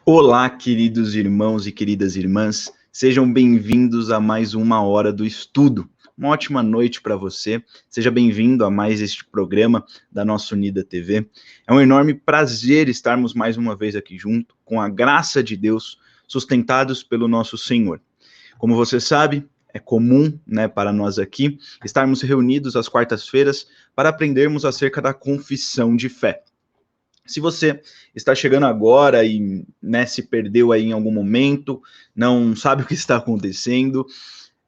Olá, queridos irmãos e queridas irmãs, sejam bem-vindos a mais uma hora do estudo. Uma ótima noite para você, seja bem-vindo a mais este programa da nossa Unida TV. É um enorme prazer estarmos mais uma vez aqui junto, com a graça de Deus, sustentados pelo nosso Senhor. Como você sabe, é comum, para nós aqui, estarmos reunidos às quartas-feiras para aprendermos acerca da confissão de fé. Se você está chegando agora e se perdeu aí em algum momento, não sabe o que está acontecendo,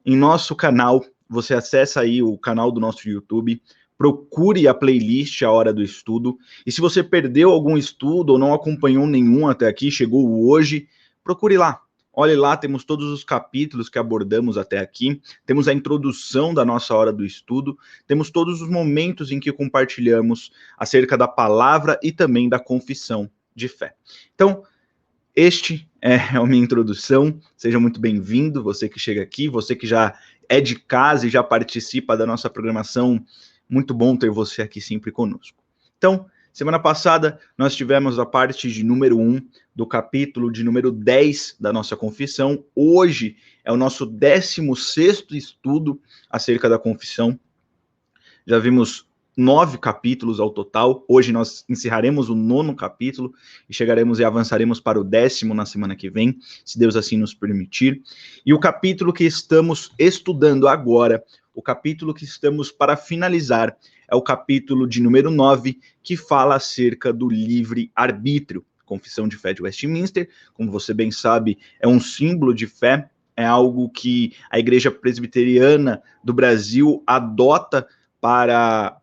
em nosso canal, você acessa aí o canal do nosso YouTube, procure a playlist A Hora do Estudo, e se você perdeu algum estudo ou não acompanhou nenhum até aqui, chegou hoje, procure lá. Olhe lá, temos todos os capítulos que abordamos até aqui, temos a introdução da nossa hora do estudo, temos todos os momentos em que compartilhamos acerca da palavra e também da confissão de fé. Então, este é a minha introdução, seja muito bem-vindo, você que chega aqui, você que já é de casa e já participa da nossa programação, muito bom ter você aqui sempre conosco. Então, semana passada, nós tivemos a parte de número 1 do capítulo de número 10 da nossa confissão. Hoje é o nosso 16º estudo acerca da confissão. Já vimos 9 capítulos ao total. Hoje nós encerraremos o 9º capítulo e chegaremos e avançaremos para o 10º na semana que vem, se Deus assim nos permitir. E o capítulo que estamos estudando agora, o capítulo que estamos para finalizar, é o capítulo de número 9, que fala acerca do livre-arbítrio. Confissão de Fé de Westminster, como você bem sabe, é um símbolo de fé, é algo que a Igreja Presbiteriana do Brasil adota para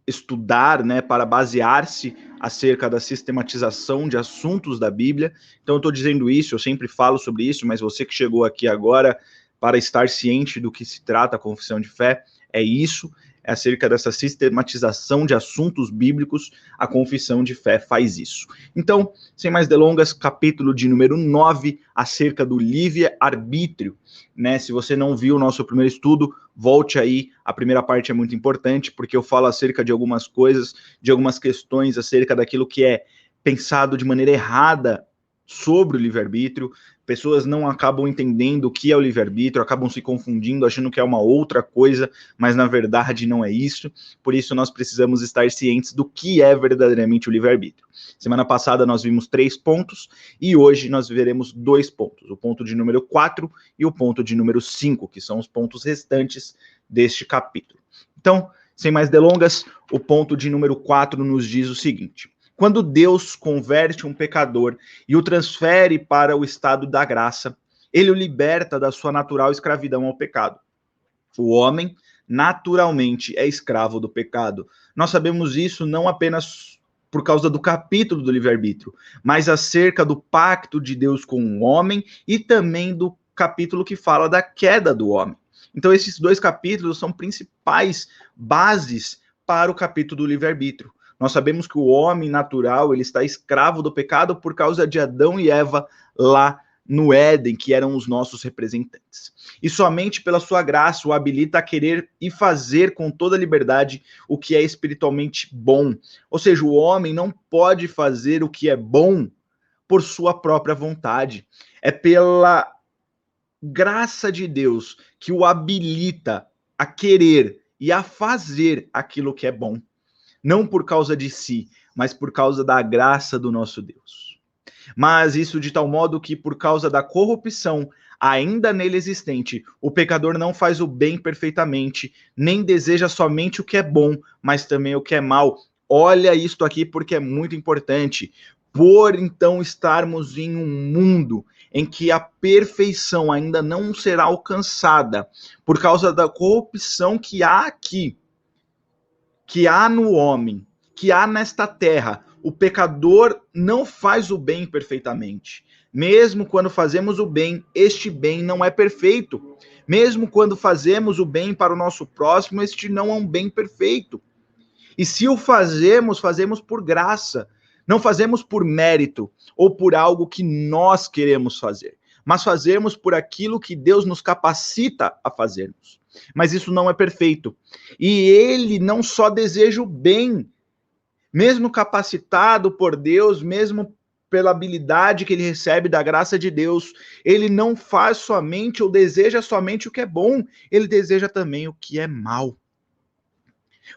estudar, para basear-se acerca da sistematização de assuntos da Bíblia. Então eu estou dizendo isso, eu sempre falo sobre isso, mas você que chegou aqui agora para estar ciente do que se trata a confissão de fé, é isso, é acerca dessa sistematização de assuntos bíblicos, a confissão de fé faz isso. Então, sem mais delongas, capítulo de número 9, acerca do livre-arbítrio. Se você não viu o nosso primeiro estudo, volte aí, a primeira parte é muito importante, porque eu falo acerca de algumas coisas, de algumas questões acerca daquilo que é pensado de maneira errada sobre o livre-arbítrio. Pessoas não acabam entendendo o que é o livre-arbítrio, acabam se confundindo, achando que é uma outra coisa, mas na verdade não é isso. Por isso nós precisamos estar cientes do que é verdadeiramente o livre-arbítrio. Semana passada nós vimos 3 pontos e hoje nós veremos 2 pontos, o ponto de número 4 e o ponto de número 5, que são os pontos restantes deste capítulo. Então, sem mais delongas, o ponto de número 4 nos diz o seguinte: quando Deus converte um pecador e o transfere para o estado da graça, ele o liberta da sua natural escravidão ao pecado. O homem, naturalmente, é escravo do pecado. Nós sabemos isso não apenas por causa do capítulo do livre-arbítrio, mas acerca do pacto de Deus com o homem e também do capítulo que fala da queda do homem. Então, esses 2 capítulos são principais bases para o capítulo do livre-arbítrio. Nós sabemos que o homem natural ele está escravo do pecado por causa de Adão e Eva lá no Éden, que eram os nossos representantes. E somente pela sua graça o habilita a querer e fazer com toda liberdade o que é espiritualmente bom. Ou seja, o homem não pode fazer o que é bom por sua própria vontade. É pela graça de Deus que o habilita a querer e a fazer aquilo que é bom. Não por causa de si, mas por causa da graça do nosso Deus. Mas isso de tal modo que, por causa da corrupção ainda nele existente, o pecador não faz o bem perfeitamente, nem deseja somente o que é bom, mas também o que é mal. Olha isto aqui porque é muito importante. Por então estarmos em um mundo em que a perfeição ainda não será alcançada, por causa da corrupção que há aqui, que há no homem, que há nesta terra, o pecador não faz o bem perfeitamente. Mesmo quando fazemos o bem, este bem não é perfeito. Mesmo quando fazemos o bem para o nosso próximo, este não é um bem perfeito. E se o fazemos, fazemos por graça. Não fazemos por mérito ou por algo que nós queremos fazer, mas fazemos por aquilo que Deus nos capacita a fazermos. Mas isso não é perfeito. E ele não só deseja o bem, mesmo capacitado por Deus, mesmo pela habilidade que ele recebe da graça de Deus, ele não faz somente ou deseja somente o que é bom, ele deseja também o que é mal.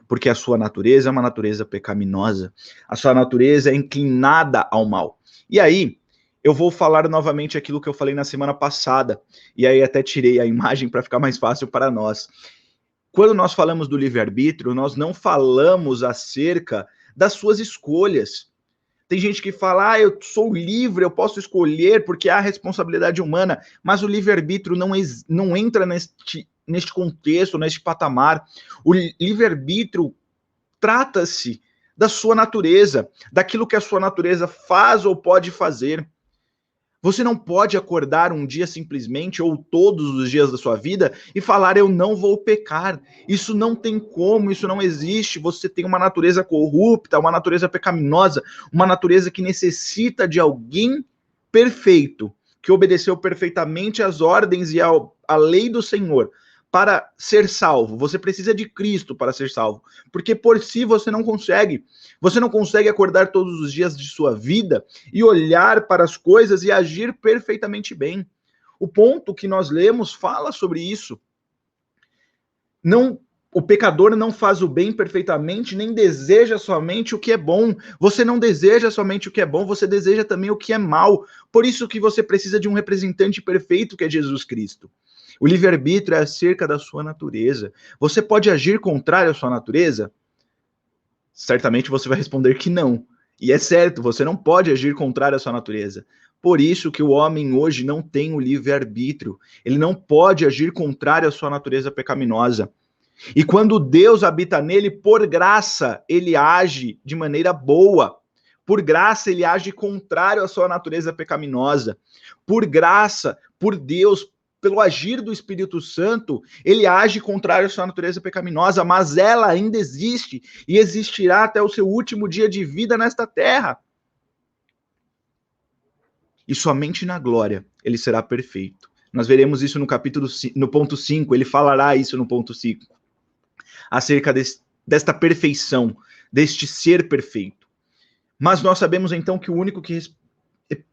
Porque a sua natureza é uma natureza pecaminosa, a sua natureza é inclinada ao mal. E aí, eu vou falar novamente aquilo que eu falei na semana passada, e aí até tirei a imagem para ficar mais fácil para nós. Quando nós falamos do livre-arbítrio, nós não falamos acerca das suas escolhas. Tem gente que fala, eu sou livre, eu posso escolher porque há responsabilidade humana, mas o livre-arbítrio não entra neste contexto, neste patamar. O livre-arbítrio trata-se da sua natureza, daquilo que a sua natureza faz ou pode fazer. Você não pode acordar um dia simplesmente, ou todos os dias da sua vida, e falar, eu não vou pecar. Isso não tem como, isso não existe. Você tem uma natureza corrupta, uma natureza pecaminosa, uma natureza que necessita de alguém perfeito, que obedeceu perfeitamente às ordens e à lei do Senhor. Para ser salvo, você precisa de Cristo para ser salvo, porque por si você não consegue. Você não consegue acordar todos os dias de sua vida e olhar para as coisas e agir perfeitamente bem. O ponto que nós lemos fala sobre isso. O pecador não faz o bem perfeitamente, nem deseja somente o que é bom. Você não deseja somente o que é bom, você deseja também o que é mal. Por isso que você precisa de um representante perfeito, que é Jesus Cristo. O livre-arbítrio é acerca da sua natureza. Você pode agir contrário à sua natureza? Certamente você vai responder que não. E é certo, você não pode agir contrário à sua natureza. Por isso que o homem hoje não tem o livre-arbítrio. Ele não pode agir contrário à sua natureza pecaminosa. E quando Deus habita nele, por graça, ele age de maneira boa. Por graça, ele age contrário à sua natureza pecaminosa. Por graça, por Deus, pelo agir do Espírito Santo, ele age contrário à sua natureza pecaminosa, mas ela ainda existe e existirá até o seu último dia de vida nesta terra. E somente na glória ele será perfeito. Nós veremos isso no ponto 5, ele falará isso no ponto 5. Acerca desta perfeição, deste ser perfeito. Mas nós sabemos então que o único que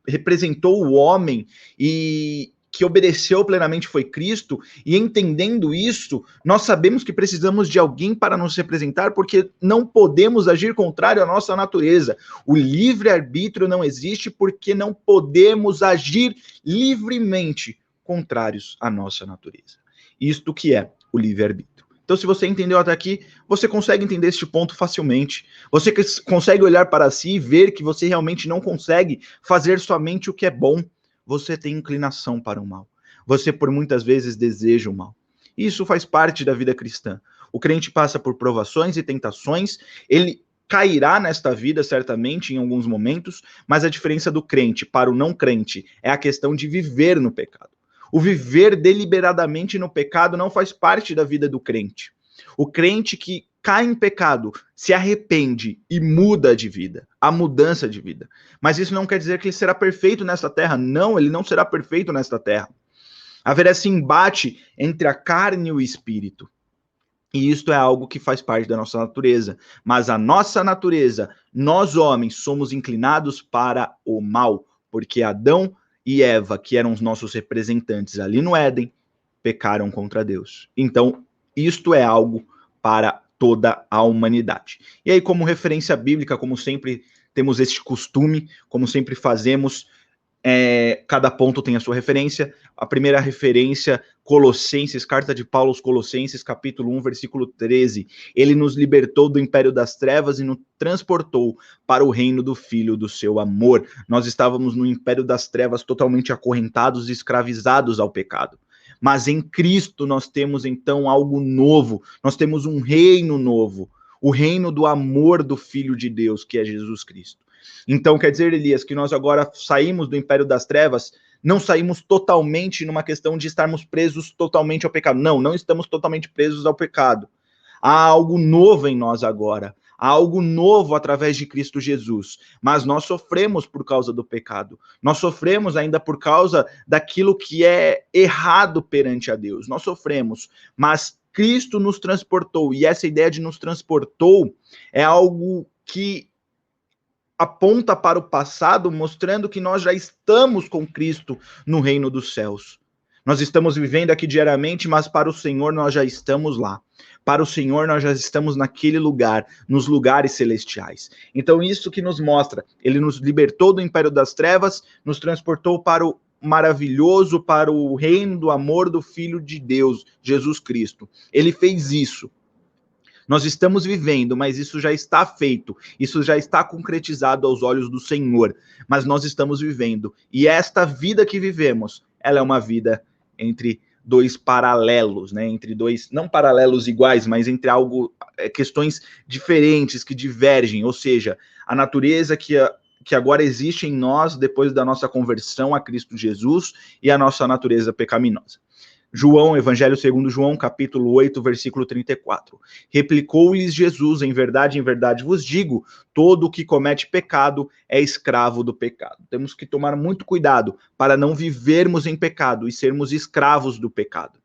representou o homem e que obedeceu plenamente foi Cristo, e entendendo isso, nós sabemos que precisamos de alguém para nos representar, porque não podemos agir contrário à nossa natureza. O livre-arbítrio não existe porque não podemos agir livremente contrários à nossa natureza. Isto que é o livre-arbítrio. Então, se você entendeu até aqui, você consegue entender este ponto facilmente. Você consegue olhar para si e ver que você realmente não consegue fazer somente o que é bom. Você tem inclinação para o mal. Você, por muitas vezes, deseja o mal. Isso faz parte da vida cristã. O crente passa por provações e tentações, ele cairá nesta vida, certamente, em alguns momentos, mas a diferença do crente para o não crente é a questão de viver no pecado. O viver deliberadamente no pecado não faz parte da vida do crente. O crente que cai em pecado, se arrepende e muda de vida, a mudança de vida. Mas isso não quer dizer que ele será perfeito nesta terra. Não, ele não será perfeito nesta terra. Haverá esse embate entre a carne e o espírito. E isto é algo que faz parte da nossa natureza. Mas a nossa natureza, nós homens, somos inclinados para o mal, porque Adão e Eva, que eram os nossos representantes ali no Éden, pecaram contra Deus. Então, isto é algo para toda a humanidade. E aí, como referência bíblica, como sempre temos este costume, como sempre fazemos, cada ponto tem a sua referência. A primeira referência, Colossenses, carta de Paulo aos Colossenses, capítulo 1, versículo 13. Ele nos libertou do império das trevas e nos transportou para o reino do Filho do seu amor. Nós estávamos no império das trevas totalmente acorrentados e escravizados ao pecado. Mas em Cristo nós temos então algo novo, nós temos um reino novo, o reino do amor do Filho de Deus, que é Jesus Cristo. Então quer dizer, Elias, que nós agora saímos do império das trevas, não saímos totalmente numa questão de estarmos presos totalmente ao pecado. Não, não estamos totalmente presos ao pecado. Há algo novo em nós agora. Há algo novo através de Cristo Jesus, mas nós sofremos por causa do pecado, nós sofremos ainda por causa daquilo que é errado perante a Deus, nós sofremos, mas Cristo nos transportou, e essa ideia de nos transportou é algo que aponta para o passado, mostrando que nós já estamos com Cristo no reino dos céus. Nós estamos vivendo aqui diariamente, mas para o Senhor nós já estamos lá. Para o Senhor nós já estamos naquele lugar, nos lugares celestiais. Então isso que nos mostra, ele nos libertou do império das trevas, nos transportou para o maravilhoso, para o reino do amor do Filho de Deus, Jesus Cristo. Ele fez isso. Nós estamos vivendo, mas isso já está feito, isso já está concretizado aos olhos do Senhor, mas nós estamos vivendo. E esta vida que vivemos, ela é uma vida entre dois paralelos, né? Entre dois, não paralelos iguais, mas entre questões diferentes que divergem, ou seja, a natureza que agora existe em nós depois da nossa conversão a Cristo Jesus e a nossa natureza pecaminosa. João, Evangelho segundo João, capítulo 8, versículo 34. Replicou-lhes Jesus, em verdade vos digo, todo o que comete pecado é escravo do pecado. Temos que tomar muito cuidado para não vivermos em pecado e sermos escravos do pecado.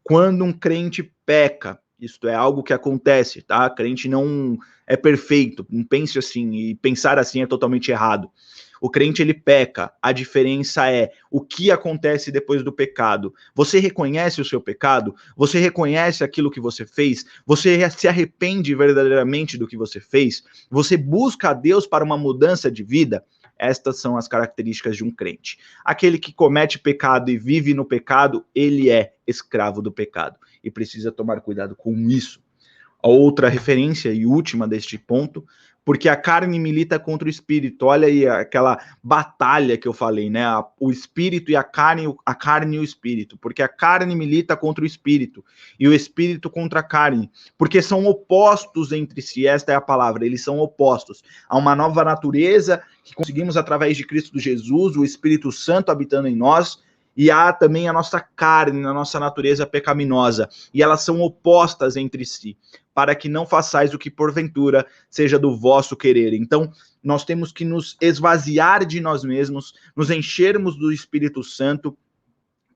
Quando um crente peca, isto é algo que acontece, tá? Crente não é perfeito, não pense assim, e pensar assim é totalmente errado. O crente, ele peca, a diferença é o que acontece depois do pecado. Você reconhece o seu pecado? Você reconhece aquilo que você fez? Você se arrepende verdadeiramente do que você fez? Você busca a Deus para uma mudança de vida? Estas são as características de um crente. Aquele que comete pecado e vive no pecado, ele é escravo do pecado. E precisa tomar cuidado com isso. A outra referência e última deste ponto, porque a carne milita contra o espírito. Olha aí aquela batalha que eu falei, né? O espírito e a carne e o espírito. Porque a carne milita contra o espírito e o espírito contra a carne. Porque são opostos entre si. Esta é a palavra. Eles são opostos. Há uma nova natureza que conseguimos através de Cristo Jesus, o Espírito Santo habitando em nós. E há também a nossa carne, a nossa natureza pecaminosa. E elas são opostas entre si, para que não façais o que porventura seja do vosso querer. Então, nós temos que nos esvaziar de nós mesmos, nos enchermos do Espírito Santo.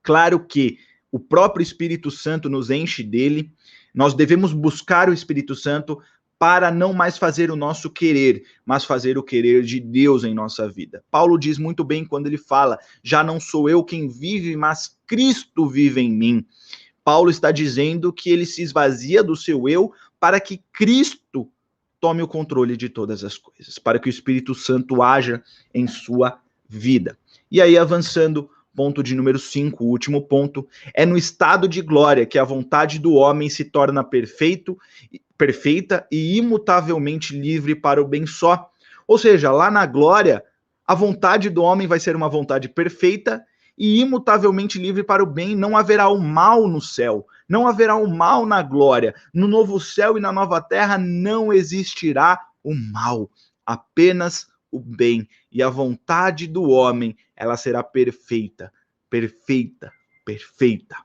Claro que o próprio Espírito Santo nos enche dele. Nós devemos buscar o Espírito Santo para não mais fazer o nosso querer, mas fazer o querer de Deus em nossa vida. Paulo diz muito bem quando ele fala, já não sou eu quem vive, mas Cristo vive em mim. Paulo está dizendo que ele se esvazia do seu eu para que Cristo tome o controle de todas as coisas, para que o Espírito Santo haja em sua vida. E aí, avançando, ponto de número 5, o último ponto, é no estado de glória que a vontade do homem se torna perfeita e imutavelmente livre para o bem só. Ou seja, lá na glória, a vontade do homem vai ser uma vontade perfeita e imutavelmente livre para o bem. Não haverá o mal no céu, não haverá o mal na glória. No novo céu e na nova terra não existirá o mal, apenas o bem. E a vontade do homem, ela será perfeita, perfeita, perfeita.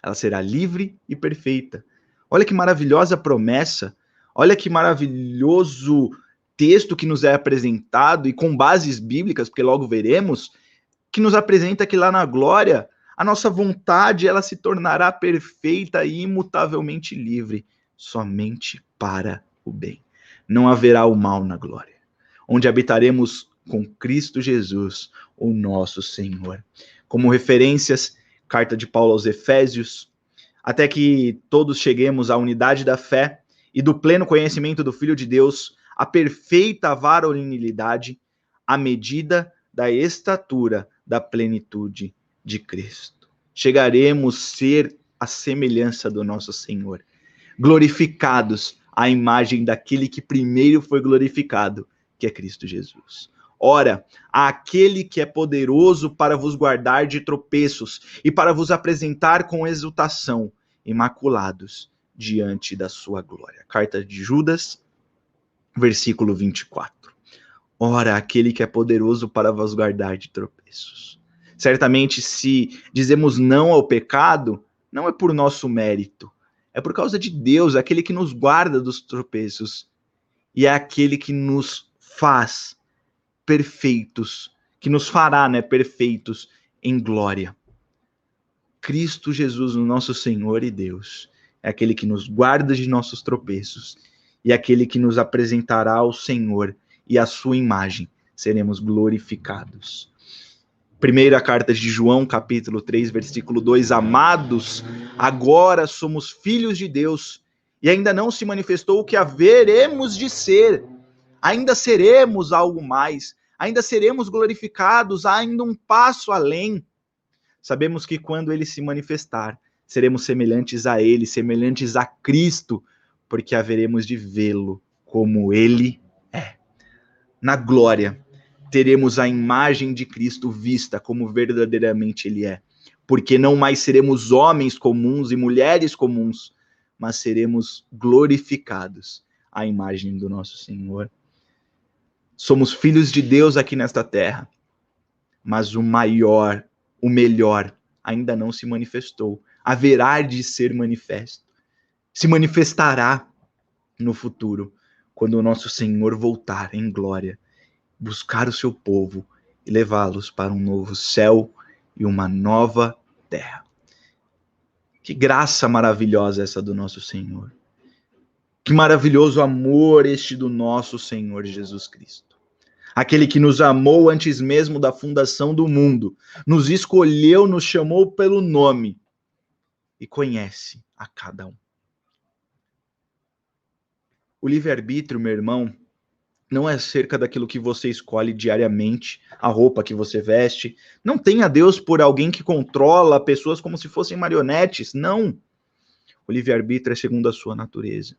Ela será livre e perfeita. Olha que maravilhosa promessa, olha que maravilhoso texto que nos é apresentado, e com bases bíblicas, porque logo veremos, que nos apresenta que lá na glória, a nossa vontade ela se tornará perfeita e imutavelmente livre, somente para o bem. Não haverá o mal na glória, onde habitaremos com Cristo Jesus, o nosso Senhor. Como referências, carta de Paulo aos Efésios, até que todos cheguemos à unidade da fé e do pleno conhecimento do Filho de Deus, a perfeita varonilidade, à medida da estatura da plenitude de Cristo. Chegaremos a ser a semelhança do nosso Senhor, glorificados à imagem daquele que primeiro foi glorificado, que é Cristo Jesus. Ora, aquele que é poderoso para vos guardar de tropeços e para vos apresentar com exultação, imaculados diante da sua glória. Carta de Judas, versículo 24. Ora, aquele que é poderoso para vos guardar de tropeços. Certamente, se dizemos não ao pecado, não é por nosso mérito, é por causa de Deus, aquele que nos guarda dos tropeços e é aquele que nos faz perfeitos, que nos fará, perfeitos em glória. Cristo Jesus, o nosso Senhor e Deus, é aquele que nos guarda de nossos tropeços e aquele que nos apresentará ao Senhor e a sua imagem seremos glorificados. Primeira carta de João, capítulo 3, versículo 2, amados, agora somos filhos de Deus, e ainda não se manifestou o que haveremos de ser, ainda seremos algo mais, ainda seremos glorificados, ainda um passo além. Sabemos que quando ele se manifestar, seremos semelhantes a ele, semelhantes a Cristo, porque haveremos de vê-lo como ele é. Na glória, teremos a imagem de Cristo vista como verdadeiramente ele é, porque não mais seremos homens comuns e mulheres comuns, mas seremos glorificados à imagem do nosso Senhor. Somos filhos de Deus aqui nesta terra, mas o maior, o melhor, ainda não se manifestou. Haverá de ser manifesto. Se manifestará no futuro, quando o nosso Senhor voltar em glória, buscar o seu povo e levá-los para um novo céu e uma nova terra. Que graça maravilhosa essa do nosso Senhor. Que maravilhoso amor este do nosso Senhor Jesus Cristo. Aquele que nos amou antes mesmo da fundação do mundo, nos escolheu, nos chamou pelo nome e conhece a cada um. O livre-arbítrio, meu irmão, não é acerca daquilo que você escolhe diariamente, a roupa que você veste. Não tenha Deus por alguém que controla pessoas como se fossem marionetes. Não. O livre-arbítrio é segundo a sua natureza.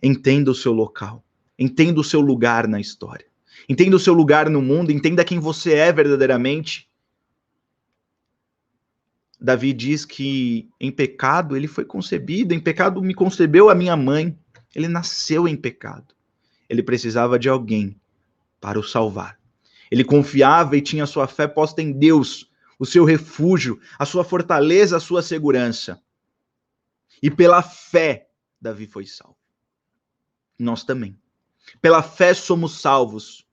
Entenda o seu local. Entenda o seu lugar na história. Entenda o seu lugar no mundo. Entenda quem você é verdadeiramente. Davi diz que em pecado ele foi concebido. Em pecado me concebeu a minha mãe. Ele nasceu em pecado. Ele precisava de alguém para o salvar. Ele confiava e tinha sua fé posta em Deus, o seu refúgio, a sua fortaleza, a sua segurança. E pela fé, Davi foi salvo. Nós também. Pela fé somos salvos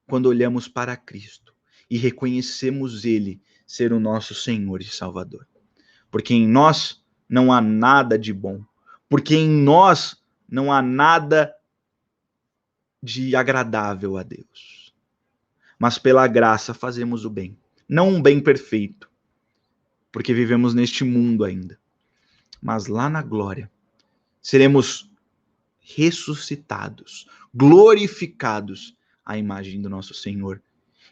quando olhamos para Cristo e reconhecemos Ele ser o nosso Senhor e Salvador. Porque em nós não há nada de bom. Porque em nós não há nada de agradável a Deus. Mas pela graça fazemos o bem. Não um bem perfeito, porque vivemos neste mundo ainda. Mas lá na glória, seremos ressuscitados, glorificados à imagem do nosso Senhor.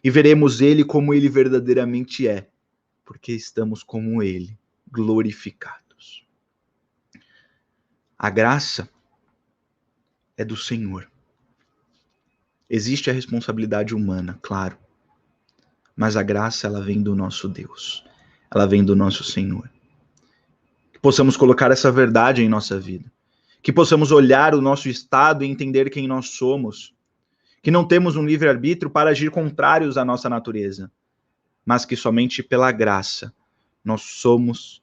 E veremos Ele como Ele verdadeiramente é, porque estamos como Ele, glorificados. A graça é do Senhor. Existe a responsabilidade humana, claro. Mas a graça, ela vem do nosso Deus. Ela vem do nosso Senhor. Que possamos colocar essa verdade em nossa vida. Que possamos olhar o nosso estado e entender quem nós somos. Que não temos um livre-arbítrio para agir contrários à nossa natureza. Mas que somente pela graça nós somos...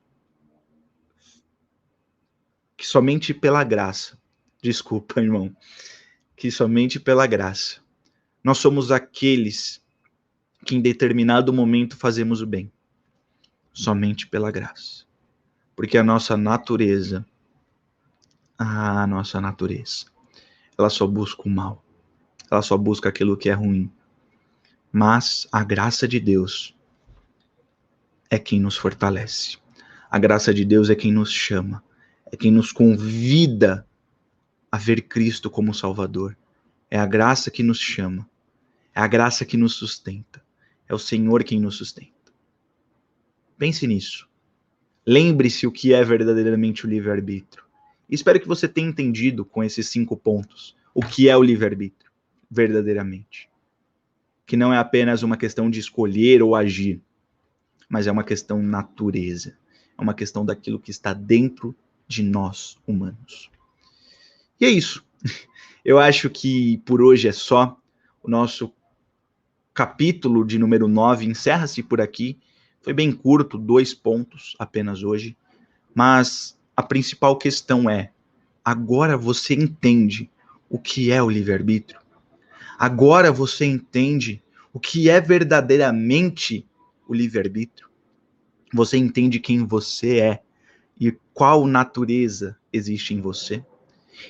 Que somente pela graça... Desculpa, irmão. Que somente pela graça nós somos aqueles que em determinado momento fazemos o bem. Somente pela graça. Porque a nossa natureza, ela só busca o mal. Ela só busca aquilo que é ruim. Mas a graça de Deus é quem nos fortalece. A graça de Deus é quem nos chama. É quem nos convida a ver Cristo como Salvador. É a graça que nos chama. É a graça que nos sustenta. É o Senhor quem nos sustenta. Pense nisso. Lembre-se o que é verdadeiramente o livre-arbítrio. Espero que você tenha entendido com esses 5 pontos o que é o livre-arbítrio, verdadeiramente. Que não é apenas uma questão de escolher ou agir, mas é uma questão natureza. É uma questão daquilo que está dentro de nós, humanos. E é isso. Eu acho que por hoje é só. O nosso capítulo de número 9 encerra-se por aqui. Foi bem curto, 2 pontos apenas hoje. Mas a principal questão é, agora você entende o que é o livre-arbítrio? Agora você entende o que é verdadeiramente o livre-arbítrio? Você entende quem você é e qual natureza existe em você?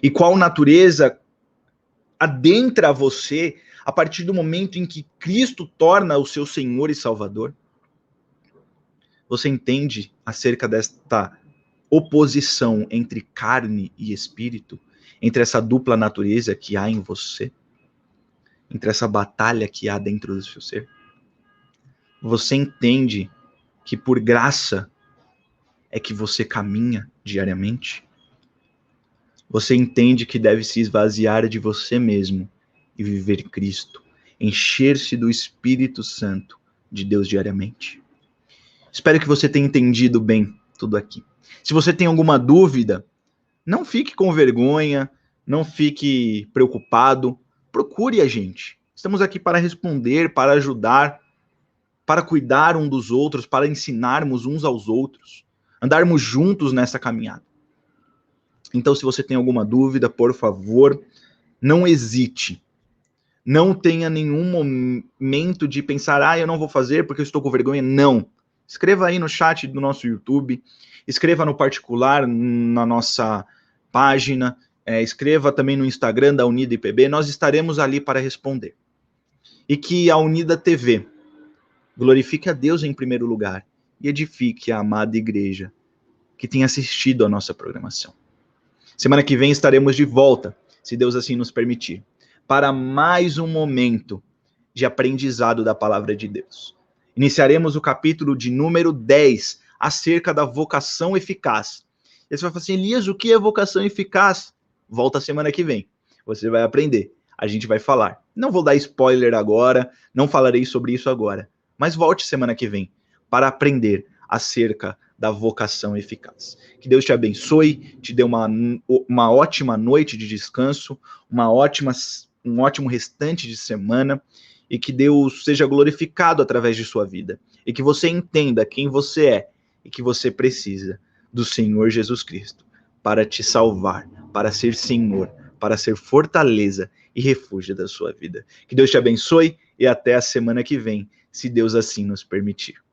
E qual natureza adentra você a partir do momento em que Cristo torna o seu Senhor e Salvador? Você entende acerca desta oposição entre carne e espírito, entre essa dupla natureza que há em você, entre essa batalha que há dentro do seu ser? Você entende que por graça é que você caminha diariamente? Você entende que deve se esvaziar de você mesmo e viver Cristo, encher-se do Espírito Santo de Deus diariamente? Espero que você tenha entendido bem tudo aqui. Se você tem alguma dúvida, não fique com vergonha, não fique preocupado, procure a gente. Estamos aqui para responder, para ajudar, para cuidar um dos outros, para ensinarmos uns aos outros, andarmos juntos nessa caminhada. Então, se você tem alguma dúvida, por favor, não hesite. Não tenha nenhum momento de pensar, eu não vou fazer porque eu estou com vergonha. Não. Escreva aí no chat do nosso YouTube, escreva no particular na nossa página, escreva também no Instagram da Unida IPB, nós estaremos ali para responder. E que a Unida TV glorifique a Deus em primeiro lugar e edifique a amada igreja que tem assistido a nossa programação. Semana que vem estaremos de volta, se Deus assim nos permitir, para mais um momento de aprendizado da palavra de Deus. Iniciaremos o capítulo de número 10, acerca da vocação eficaz. E você vai falar assim, Elias, o que é vocação eficaz? Volta semana que vem, você vai aprender, a gente vai falar. Não vou dar spoiler agora, não falarei sobre isso agora, mas volte semana que vem para aprender acerca da vocação eficaz. Que Deus te abençoe, te dê uma ótima noite de descanso, um ótimo restante de semana, e que Deus seja glorificado através de sua vida, e que você entenda quem você é, e que você precisa do Senhor Jesus Cristo, para te salvar, para ser Senhor, para ser fortaleza e refúgio da sua vida. Que Deus te abençoe, e até a semana que vem, se Deus assim nos permitir.